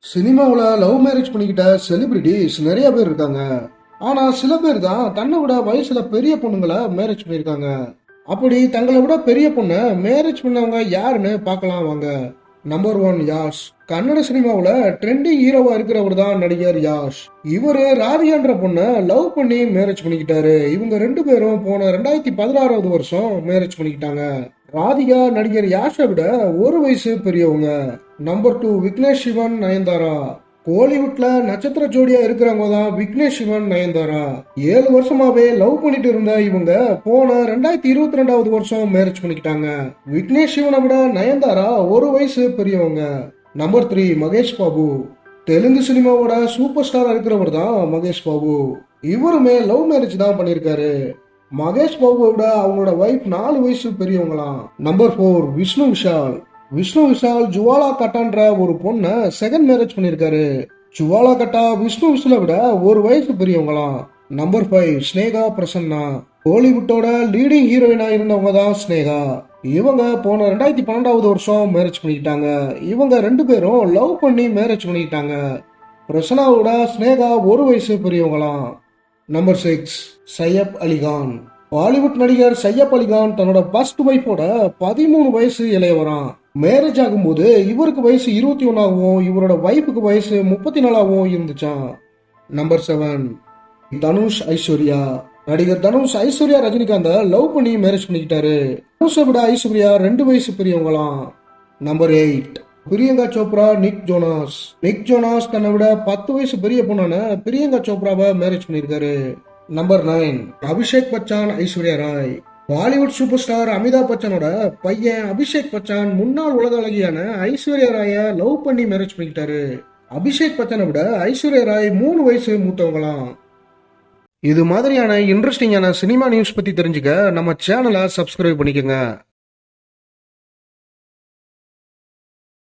சினிமாவில் love marriage பண்ணிக்கிட்ட celebrities நிறைய பேர் இருக்காங்க. ஆனா சில பேர் தான் தன்னை விட வயசுல பெரிய பொண்ணுங்களை மேரேஜ் பண்ணியிருக்காங்க. அப்படி தங்களை விட பெரிய பொண்ணை மேரேஜ் பண்ணவங்க யாருன்னு பார்க்கலாம் வாங்க. நம்பர் 1 யாஷ். கன்னட சினிமாவுல ட்ரெண்டிங் ஹீரோவா இருக்கிறவர் தான் நடிகர் யாஷ். இவரு ராதிகான்ற பொண்ணை லவ் பண்ணி மேரேஜ் பண்ணிக்கிட்டாரு. இவங்க ரெண்டு பேரும் போன 2016வது வருஷம் மேரேஜ் பண்ணிக்கிட்டாங்க. ராதிகா நடிகர் யாஷை விட ஒரு வயசு பெரியவங்க. நம்பர் 2 விக்னேஷ் சிவன் நயன்தாரா. கோலிவுட்ல நட்சத்திர ஜோடியா இருக்கிறவங்க தான் விக்னேஷ் சிவன் நயன்தாரா. 7 வருஷமாவே லவ் பண்ணிட்டு இருந்த இவங்க போன 2022வது வருஷம் மேரேஜ் பண்ணிக்கிட்டாங்க. விக்னேஷ் சிவனை விட நயன்தாரா ஒரு வயசு பெரியவங்க. நம்பர் 3 மகேஷ் பாபு. தெலுங்கு சினிமாவோட சூப்பர் ஸ்டாரா இருக்கிறவர் தான் மகேஷ் பாபு. இவருமே லவ் மேரேஜ் தான் பண்ணிருக்காரு. மகேஷ் பாபுவை விட அவங்களோட வைஃப் 4 வயசு பெரியவங்களாம். நம்பர் 4 விஷ்ணு விஷால். விஷ்ணு விஷால் ஜுவாலா கட்டான்ற ஒரு பொண்ணை செகண்ட் மேரேஜ் பண்ணிருக்காரு. ஜுவாலா கட்டா விஷ்ணு விஷாலை விட ஒரு வயசு பெரியவங்களாம். நம்பர் 5 ஸ்னேகா பிரசன்னா. கோலிவுட்டோட லீடிங் ஹீரோயினா இருந்தவங்க தான் ஸ்னேகா. இவங்க போன 2012வது வருஷம் மேரேஜ் பண்ணிக்கிட்டாங்க. இவங்க ரெண்டு பேரும் லவ் பண்ணி மேரேஜ் பண்ணிக்கிட்டாங்க. பிரசன்னாவோட ஸ்னேகா ஒரு வயசு பெரியவங்களாம். நம்பர் 6 சையப் அலிகான். பாலிவுட் நடிகர் சையப் அலிகான் தன்னோட ஃபர்ஸ்ட் ஒய்ஃபோட 13 வயசு இளையவரான். மேரேஜ் ஆகும்போது இவருக்கு வயசு 21ஆகவும் இவரோட வைஃபுக்கு வயசு 34ஆகவும் இருந்துச்சான். நம்பர் 7 தனுஷ் ஐஸ்வர்யா. நடிகர் தனுஷ் ஐஸ்வர்யா ரஜினிகாந்த லவ் பண்ணி மேரேஜ் பண்ணிக்கிட்டாரு. தனுஷை விட ஐஸ்வர்யா 2 வயசு பெரியவங்களாம். Number 8 Priyanka Chopra Nick Jonas. Nick Jonas தன்னை விட 10 வயசு பெரிய பொண்ணான பிரியங்கா சோப்ராவை மேரேஜ் பண்ணிருக்காரு. Number 9 Abhishek Bachchan Aishwarya Rai. Bollywood super star Amitabh பச்சனோட பையன் அபிஷேக் பச்சான் முன்னாள் உலக அழகியான ஐஸ்வர்யா ராய லவ் பண்ணி மேரேஜ் பண்ணிக்கிட்டாரு. அபிஷேக் பச்சனை விட ஐஸ்வர்யா ராய் 3 வயசு மூத்தவங்களாம். இது மாதிரியான இன்ட்ரெஸ்டிங்கான சினிமா நியூஸ் பத்தி தெரிஞ்சுக்க நம்ம சேனலை சப்ஸ்கிரைப் பண்ணிக்கோங்க.